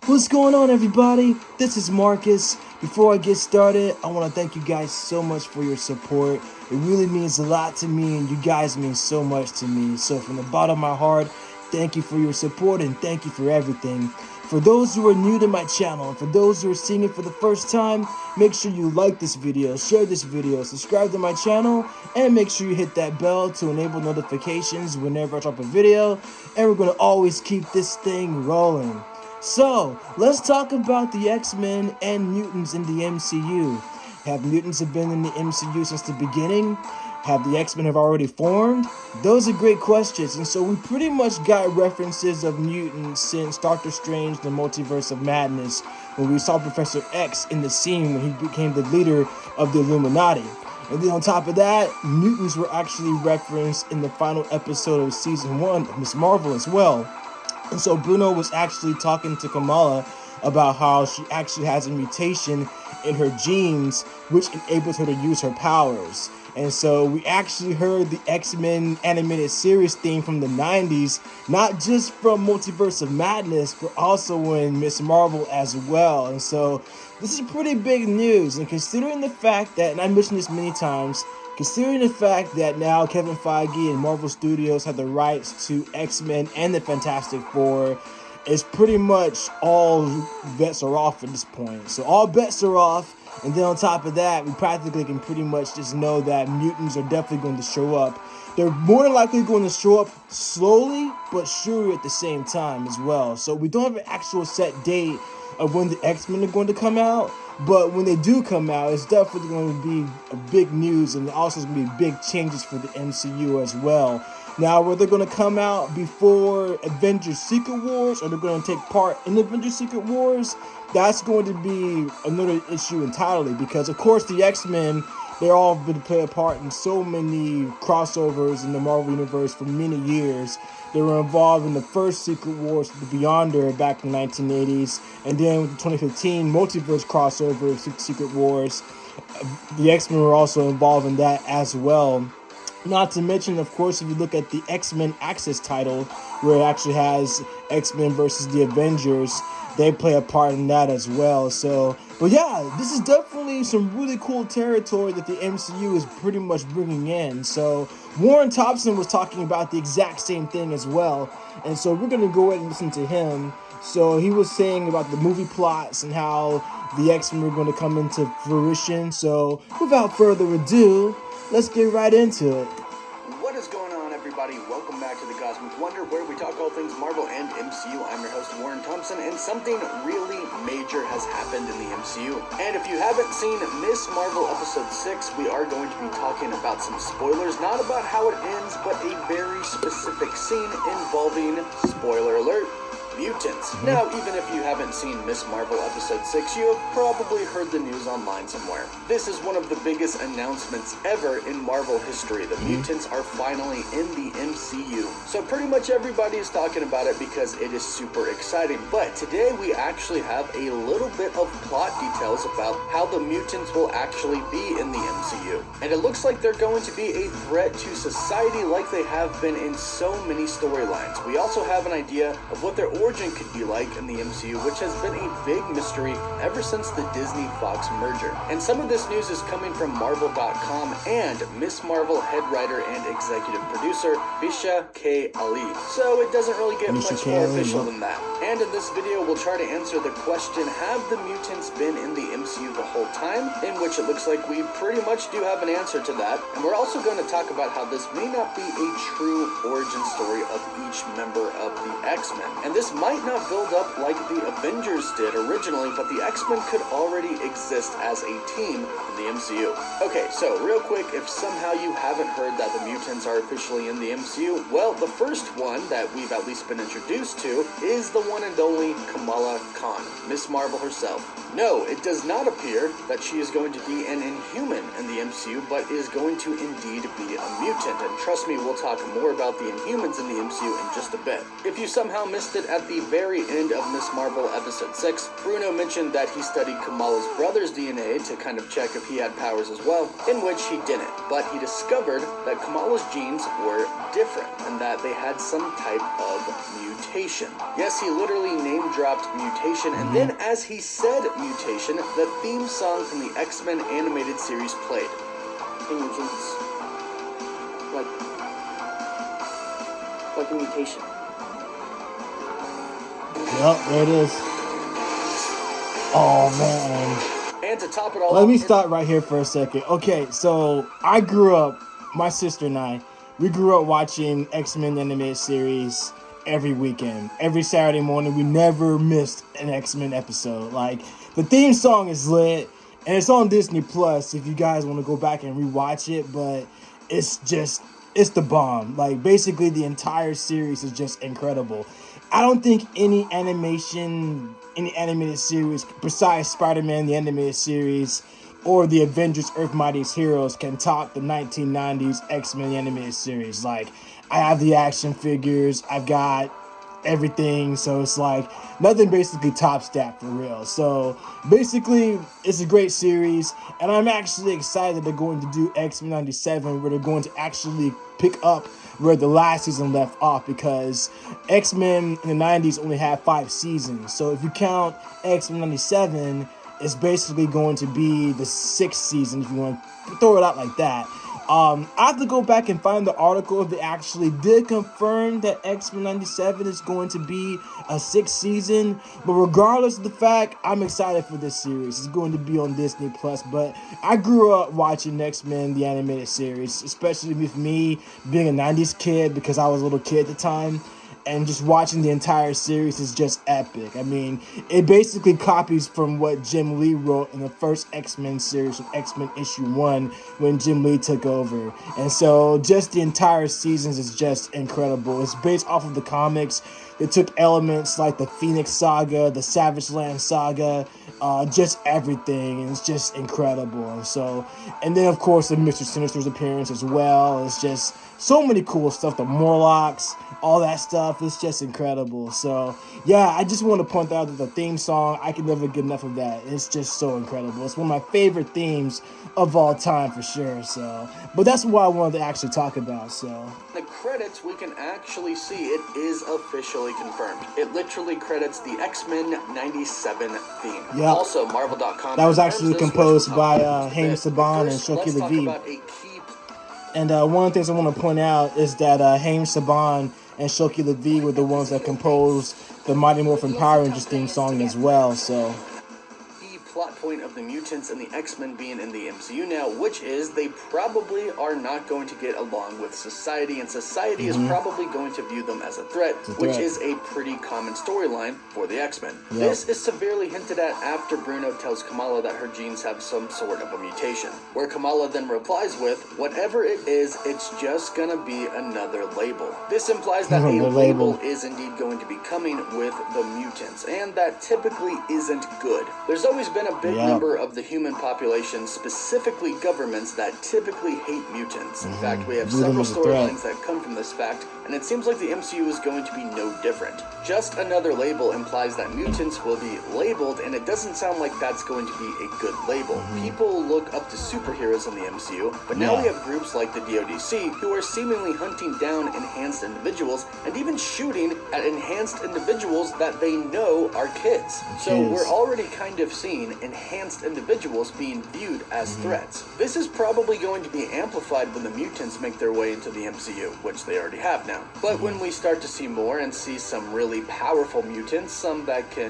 What's going on, everybody? This is Marcus. Before I get started, I want to thank you guys so much for your support. It really means a lot to me, and you guys mean so much to me. So from the bottom of my heart, thank you for your support and thank you for everything. For those who are new to my channel and for those who are seeing it for the first time, make sure you like this video, share this video, subscribe to my channel, and make sure you hit that bell to enable notifications whenever I drop a video. And we're going to always keep this thing rolling. So, let's talk about the X-Men and Mutants in the MCU. Have mutants been in the MCU since the beginning? Have the X-Men have already formed? Those are great questions, and so we pretty much got references of mutants since Doctor Strange, the Multiverse of Madness, when we saw Professor X in the scene when he became the leader of the Illuminati. And then on top of that, mutants were actually referenced in the final episode of Season 1 of Ms. Marvel as well. And so Bruno was actually talking to Kamala about how she actually has a mutation in her genes which enables her to use her powers. And so we actually heard the X-Men animated series theme from the 90s, not just from Multiverse of Madness, but also in Ms. Marvel as well. And so this is pretty big news, and considering the fact that, and I mentioned this many times, considering the fact that now Kevin Feige and Marvel Studios have the rights to X-Men and the Fantastic Four, it's pretty much all bets are off at this point. So all bets are off, and then on top of that, we practically can pretty much just know that mutants are definitely going to show up. They're more than likely going to show up slowly, but surely at the same time as well. So we don't have an actual set date of when the X-Men are going to come out. But when they do come out, it's definitely going to be a big news, and also going to be big changes for the MCU as well. Now, whether they're going to come out before Avengers Secret Wars, or they're going to take part in Avengers Secret Wars, that's going to be another issue entirely. Because, of course, the X-Men, they're all been play a part in so many crossovers in the Marvel Universe for many years. They were involved in the first Secret Wars with the Beyonder back in the 1980s, and then with the 2015 multiverse crossover of Secret Wars, the X-Men were also involved in that as well. Not to mention, of course, if you look at the X-Men Access title, where it actually has X-Men versus the Avengers, they play a part in that as well. So, but yeah, this is definitely some really cool territory that the MCU is pretty much bringing in. So Warren Thompson was talking about the exact same thing as well. And so we're going to go ahead and listen to him. So he was saying about the movie plots and how the X-Men were going to come into fruition. So without further ado, let's get right into it. What is going on, everybody? Welcome back to the Cosmic Wonder, where we talk all things Marvel and MCU. I'm your host, Warren Thompson, and something really major has happened in the MCU. And if you haven't seen Ms. Marvel Episode 6, we are going to be talking about some spoilers, not about how it ends, but a very specific scene involving, spoiler alert, mutants. Now, even if you haven't seen Ms. Marvel Episode 6, you have probably heard the news online somewhere. This is one of the biggest announcements ever in Marvel history. The mutants are finally in the MCU. So pretty much everybody is talking about it because it is super exciting. But today we actually have a little bit of plot details about how the mutants will actually be in the MCU. And it looks like they're going to be a threat to society like they have been in so many storylines. We also have an idea of what their origin could be like in the MCU, which has been a big mystery ever since the Disney-Fox merger. And some of this news is coming from Marvel.com and Ms. Marvel head writer and executive producer Bisha K. Ali. So it doesn't really get much more official than that. And in this video, we'll try to answer the question, have the mutants been in the MCU the whole time? In which it looks like we pretty much do have an answer to that. And we're also going to talk about how this may not be a true origin story of each member of the X-Men. And this might not build up like the Avengers did originally, but the X-Men could already exist as a team in the MCU. Okay, so real quick, if somehow you haven't heard that the mutants are officially in the MCU, well, the first one that we've at least been introduced to is the one and only Kamala Khan, Ms. Marvel herself. No, it does not appear that she is going to be an Inhuman in the MCU, but is going to indeed be a mutant. And trust me, we'll talk more about the Inhumans in the MCU in just a bit. If you somehow missed it at at the very end of Miss Marvel episode 6, Bruno mentioned that he studied Kamala's brother's DNA to kind of check if he had powers as well, in which he didn't, but he discovered that Kamala's genes were different and that they had some type of mutation. Yes, he literally name-dropped mutation, and then as he said mutation, the theme song from the X-Men animated series played. In your genes. Like a mutation. Yep, there it is. Oh, man. And to top it all Let off, me stop right here for a second. Okay, so I grew up, my sister and I, we grew up watching X-Men animated series every weekend. Every Saturday morning, we never missed an X-Men episode. Like, the theme song is lit, and it's on Disney Plus if you guys want to go back and rewatch it, but it's the bomb. Like, basically, the entire series is just incredible. I don't think any animated series, besides Spider-Man, the animated series, or the Avengers Earth Mightiest Heroes, can top the 1990s X-Men animated series. Like, I have the action figures, I've got everything, so it's like, nothing basically tops that for real. So, basically, it's a great series, and I'm actually excited they're going to do X-Men 97, where they're going to actually pick up where the last season left off, because X-Men in the 90s only had 5 seasons. So if you count X-Men 97, it's basically going to be the 6th season, if you want to throw it out like that. I have to go back and find the article if they actually did confirm that X-Men 97 is going to be a 6th season. But regardless of the fact, I'm excited for this series. It's going to be on Disney Plus. But I grew up watching X-Men, the animated series, especially with me being a 90s kid, because I was a little kid at the time. And just watching the entire series is just epic. I mean, it basically copies from what Jim Lee wrote in the first X-Men series, X-Men issue 1, when Jim Lee took over. And so just the entire seasons is just incredible. It's based off of the comics. They took elements like the Phoenix Saga, the Savage Land Saga, just everything. And it's just incredible. And then, of course, the Mr. Sinister's appearance as well. It's just so many cool stuff. The Morlocks, all that stuff. It's just incredible. So, yeah, I just want to point out that the theme song, I can never get enough of that. It's just so incredible. It's one of my favorite themes of all time for sure. So, but that's what I wanted to actually talk about. So, the credits, we can actually see it is officially confirmed. It literally credits the X-Men 97 theme. Yeah. Also, Marvel.com. That was actually composed by Haim Saban and First, Shoki let's talk Levy. about a key. And one of the things I want to point out is that Haim Saban and Shoki Levy were the ones that composed the Mighty Morphin Power Rangers theme song as well. So, Plot point of the mutants and the X-Men being in the MCU now, which is they probably are not going to get along with society, and society is probably going to view them as a threat, which is a pretty common storyline for the X-Men. Yep. This is severely hinted at after Bruno tells Kamala that her genes have some sort of a mutation, where Kamala then replies with, whatever it is, it's just gonna be another label. This implies that a label is indeed going to be coming with the mutants, and that typically isn't good. There's always been a big number of the human population, specifically governments, that typically hate mutants. In fact, we have several storylines that come from this fact, and it seems like the MCU is going to be no different. Just another label implies that mutants will be labeled, and it doesn't sound like that's going to be a good label. People look up to superheroes in the MCU, but now we have groups like the DODC who are seemingly hunting down enhanced individuals and even shooting at enhanced individuals that they know are kids. So we're already kind of seeing enhanced individuals being viewed as threats. This is probably going to be amplified when the mutants make their way into the MCU, which they already have now. But when we start to see more and see some really powerful mutants, some that can,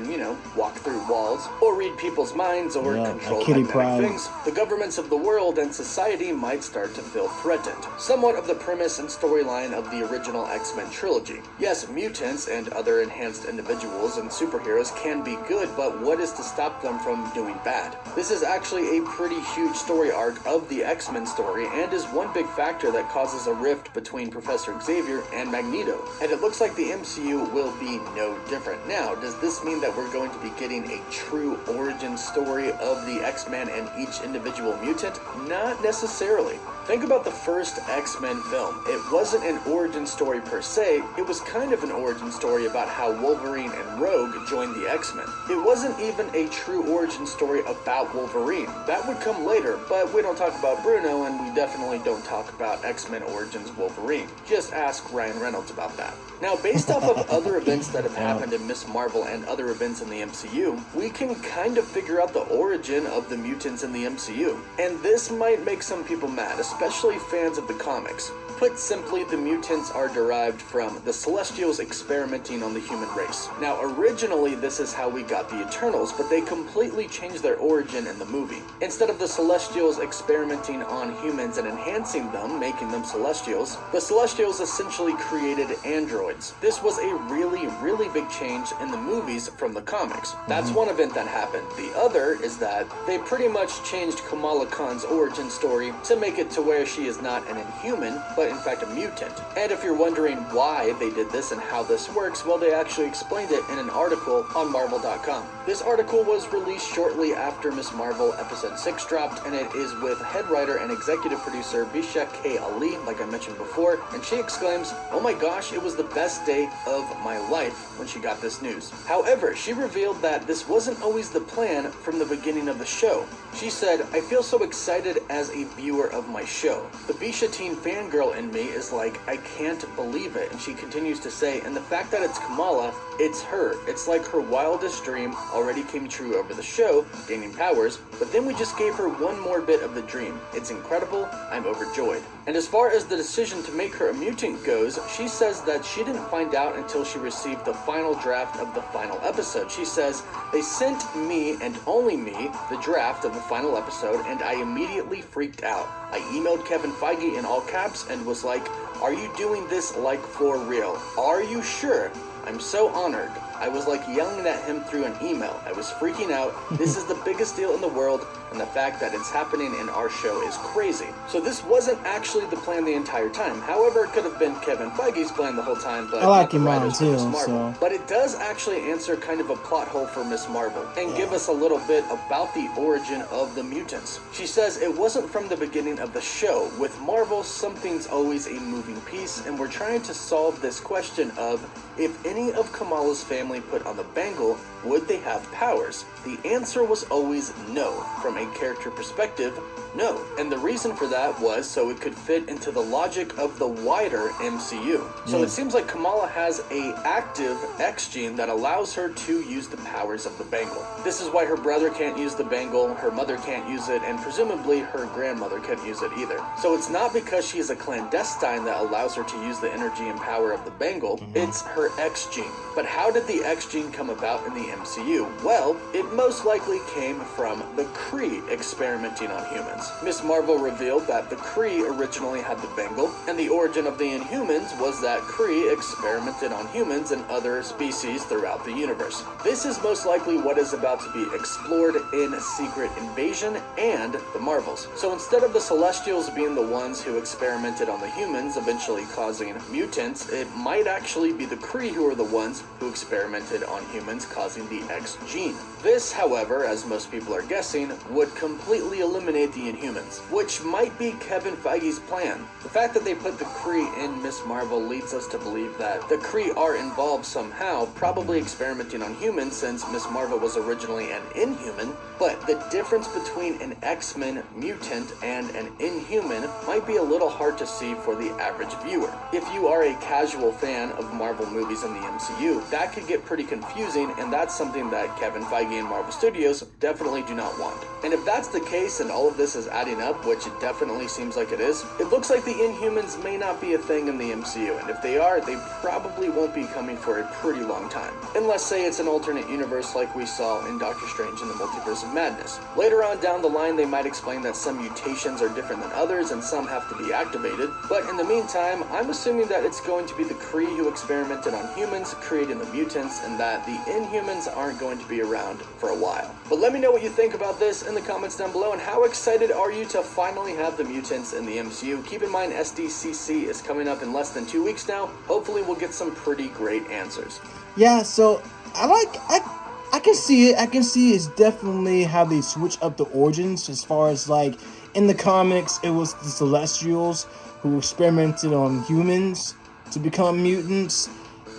walk through walls, or read people's minds, or control magnetic things, the governments of the world and society might start to feel threatened. Somewhat of the premise and storyline of the original X-Men trilogy. Yes, mutants and other enhanced individuals and superheroes can be good, but what is to stop them from doing bad? This is actually a pretty huge story arc of the X-Men story, and is one big factor that causes a rift between Professor Xavier and Magneto, and it looks like the MCU will be no different. Now, does this mean that we're going to be getting a true origin story of the X-Men and each individual mutant? Not necessarily. Think about the first X-Men film. It wasn't an origin story per se, it was kind of an origin story about how Wolverine and Rogue joined the X-Men. It wasn't even a true origin story about Wolverine. That would come later, but we don't talk about Bruno, and we definitely don't talk about X-Men Origins Wolverine. Just ask Ryan Reynolds about that. Now, based off of other events that have happened in Ms. Marvel and other events in the MCU, we can kind of figure out the origin of the mutants in the MCU. And this might make some people mad, especially fans of the comics. Put simply, the mutants are derived from the Celestials experimenting on the human race. Now, originally, this is how we got the Eternals, but they completely changed their origin in the movie. Instead of the Celestials experimenting on humans and enhancing them, making them Celestials, the Celestials essentially created androids. This was a really big change in the movies from the comics. That's one event that happened. The other is that they pretty much changed Kamala Khan's origin story to make it to where she is not an Inhuman, but in fact a mutant. And if you're wondering why they did this and how this works, well, they actually explained it in an article on Marvel.com. This article was released shortly after Ms. Marvel Episode 6 dropped, and it is with head writer and executive producer Bisha K. Ali, like I mentioned before, and she exclaims, "Oh my gosh, it was the best day of my life," when she got this news. However, she revealed that this wasn't always the plan from the beginning of the show. She said, "I feel so excited as a viewer of my show. The Bisha teen fangirl in me is like, I can't believe it." And she continues to say, "And the fact that it's Kamala, it's her. It's like her wildest dream already came true over the show, gaining powers, but then we just gave her one more bit of the dream. It's incredible. I'm overjoyed." And as far as the decision to make her a mutant goes, she says that she didn't find out until she received the final draft of the final episode. She says, "They sent me, and only me, the draft of the final episode, and I immediately freaked out. I emailed Kevin Feige in all caps and was like, 'Are you doing this like for real? Are you sure? I'm so honored.' I was like yelling at him through an email. I was freaking out. This is the biggest deal in the world, and the fact that it's happening in our show is crazy." So this wasn't actually the plan the entire time. However, it could have been Kevin Feige's plan the whole time, but I like not the him on writers for too, Ms. Marvel. so. But it does actually answer kind of a plot hole for Ms. Marvel, and give us a little bit about the origin of the mutants. She says, "It wasn't from the beginning of the show. With Marvel, something's always a moving piece, and we're trying to solve this question of, if any of Kamala's family put on the bangle, would they have powers? The answer was always no. From a character perspective, no. And the reason for that was so it could fit into the logic of the wider MCU. So it seems like Kamala has a active X gene that allows her to use the powers of the bangle. This is why her brother can't use the bangle, her mother can't use it, and presumably her grandmother can't use it either. So it's not because she is a clandestine that allows her to use the energy and power of the bangle, it's her X gene. But how did the X gene come about in the MCU? Well, it most likely came from the Kree experimenting on humans. Ms. Marvel revealed that the Kree originally had the bangle, and the origin of the Inhumans was that Kree experimented on humans and other species throughout the universe. This is most likely what is about to be explored in Secret Invasion and the Marvels. So instead of the Celestials being the ones who experimented on the humans, eventually causing mutants, it might actually be the Kree who are the ones who experimented on humans, causing the X gene. This, however, as most people are guessing, would completely eliminate the Inhumans, which might be Kevin Feige's plan. The fact that they put the Kree in Ms. Marvel leads us to believe that the Kree are involved somehow, probably experimenting on humans since Ms. Marvel was originally an Inhuman, but the difference between an X-Men mutant and an Inhuman might be a little hard to see for the average viewer. If you are a casual fan of Marvel movies in the MCU, that could get pretty confusing, and that's something that Kevin Feige and Marvel Studios definitely do not want. And if that's the case and all of this is adding up, which it definitely seems like it is, it looks like the Inhumans may not be a thing in the MCU, and if they are, they probably won't be coming for a pretty long time. Unless, say, it's an alternate universe like we saw in Doctor Strange in the Multiverse of Madness. Later on down the line, they might explain that some mutations are different than others and some have to be activated, but in the meantime, I'm assuming that it's going to be the Kree who experimented on humans, creating the mutants, mutants and that the Inhumans aren't going to be around for a while. But let me know what you think about this in the comments down below, and how excited are you to finally have the mutants in the MCU? Keep in mind SDCC is coming up in less than 2 weeks now. Hopefully we'll get some pretty great answers. Yeah, so I can see it. I can see it's definitely how they switch up the origins, as far as like in the comics it was the Celestials who experimented on humans to become mutants,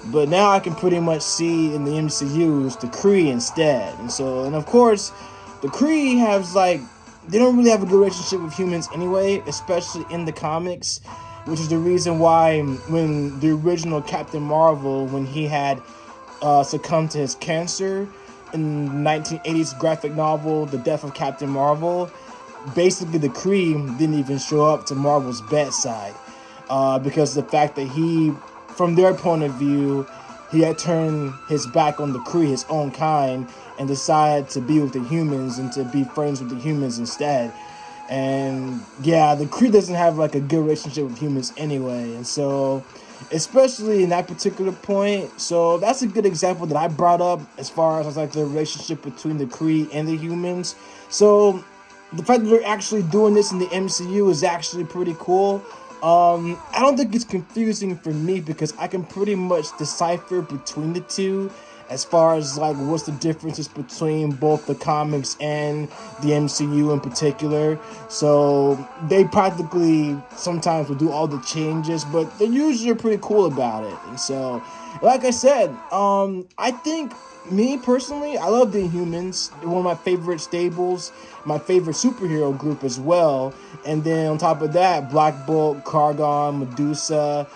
but now I can pretty much see in the MCU it's the Kree instead. And of course the Kree has like, they don't really have a good relationship with humans anyway, especially in the comics, which is the reason why when the original Captain Marvel, when he had succumbed to his cancer in the 1980s graphic novel The Death of Captain Marvel, basically the Kree didn't even show up to Marvel's bedside because of the fact that he, from their point of view, he had turned his back on the Kree, his own kind, and decided to be with the humans and to be friends with the humans instead. And yeah, the Kree doesn't have like a good relationship with humans anyway, and so especially in that particular point. So that's a good example that I brought up as far as like the relationship between the Kree and the humans. So the fact that they're actually doing this in the MCU is actually pretty cool. I don't think it's confusing for me because I can pretty much decipher between the two as far as like what's the differences between both the comics and the MCU in particular. So they practically sometimes will do all the changes, but they usually are pretty cool about it. And so, like I said, I think me personally, I love the Inhumans. They're one of my favorite stables, my favorite superhero group as well. And then on top of that, Black Bolt, Kargon, Medusa,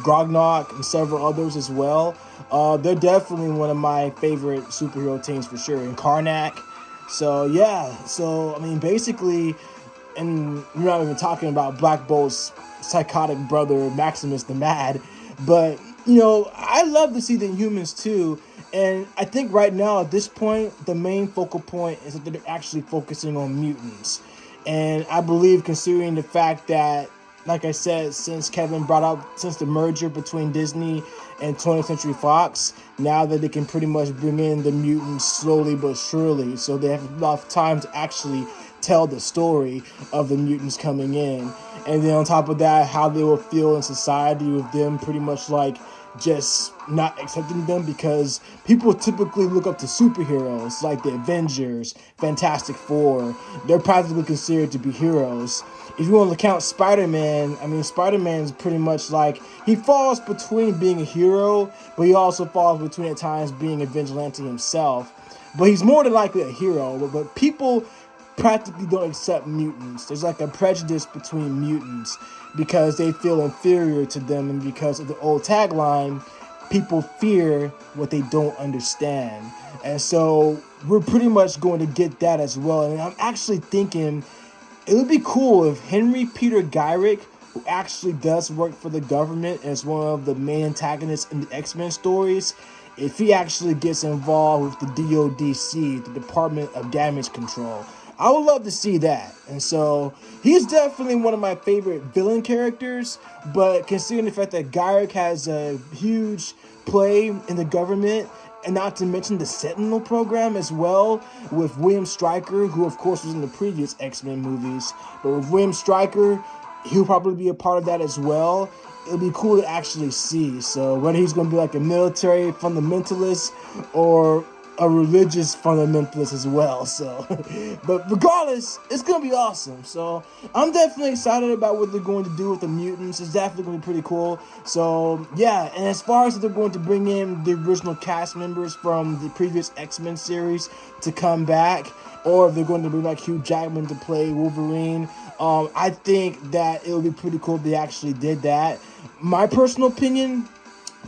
Grognok, and several others as well. They're definitely one of my favorite superhero teams for sure. And Karnak. So yeah, so I mean basically, and we're not even talking about Black Bolt's psychotic brother Maximus the Mad, but you know, I love to see the Inhumans too. And I think right now at this point, the main focal point is that they're actually focusing on mutants. And I believe, considering the fact that, like I said, since the merger between Disney and 20th Century Fox, now that they can pretty much bring in the mutants slowly but surely, so they have enough time to actually tell the story of the mutants coming in. And then on top of that, how they will feel in society with them pretty much like just not accepting them, because people typically look up to superheroes like the Avengers, Fantastic Four. They're practically considered to be heroes. If you want to count Spider-Man, I mean, Spider-Man's pretty much like, he falls between being a hero, but he also falls between at times being a vigilante himself. But he's more than likely a hero, but people practically don't accept mutants. There's like a prejudice between mutants because they feel inferior to them, and because of the old tagline, people fear what they don't understand. And so we're pretty much going to get that as well. And I'm actually thinking it would be cool if Henry Peter Gyrick, who actually does work for the government as one of the main antagonists in the X-Men stories, if he actually gets involved with the DODC, the Department of Damage Control. I would love to see that. And so he's definitely one of my favorite villain characters, but considering the fact that Gyrick has a huge play in the government, and not to mention the Sentinel program as well, with William Stryker, who of course was in the previous X-Men movies, but with William Stryker, he'll probably be a part of that as well. It'll be cool to actually see. So whether he's going to be like a military fundamentalist or a religious fundamentalist as well. So, but regardless, it's going to be awesome. So I'm definitely excited about what they're going to do with the mutants. It's definitely going to be pretty cool. So yeah, and as far as they're going to bring in the original cast members from the previous X-Men series to come back, or if they're going to bring back Hugh Jackman to play Wolverine, I think that it would be pretty cool if they actually did that. My personal opinion,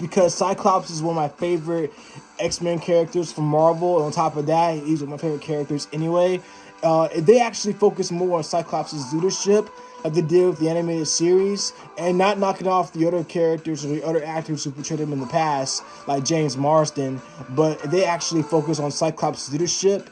because Cyclops is one of my favorite X-Men characters from Marvel, and on top of that, he's one of my favorite characters anyway. If they actually focus more on Cyclops' leadership, like they did with the animated series, and not knocking off the other characters or the other actors who portrayed him in the past, like James Marsden, but if they actually focus on Cyclops' leadership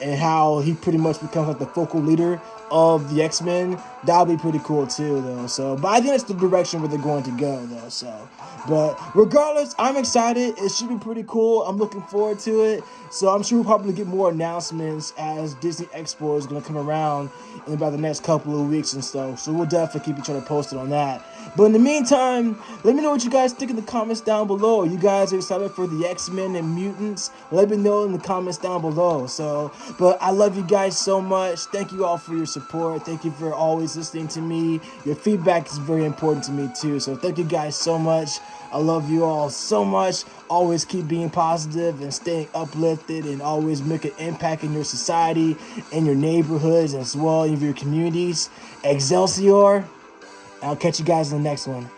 and how he pretty much becomes like the focal leader of the X-Men, that'll be pretty cool too, though. So, but I think that's the direction where they're going to go, though. So, but regardless, I'm excited. It should be pretty cool. I'm looking forward to it. So I'm sure we'll probably get more announcements as Disney Expo is going to come around in about the next couple of weeks and stuff. So we'll definitely keep each other posted on that. But in the meantime, let me know what you guys think in the comments down below. You guys are excited for the X-Men and Mutants? Let me know in the comments down below. So, but I love you guys so much. Thank you all for your support. Thank you for always listening to me. Your feedback is very important to me too. So thank you guys so much. I love you all so much. Always keep being positive and staying uplifted and always make an impact in your society, in your neighborhoods, as well in your communities. Excelsior. I'll catch you guys in the next one.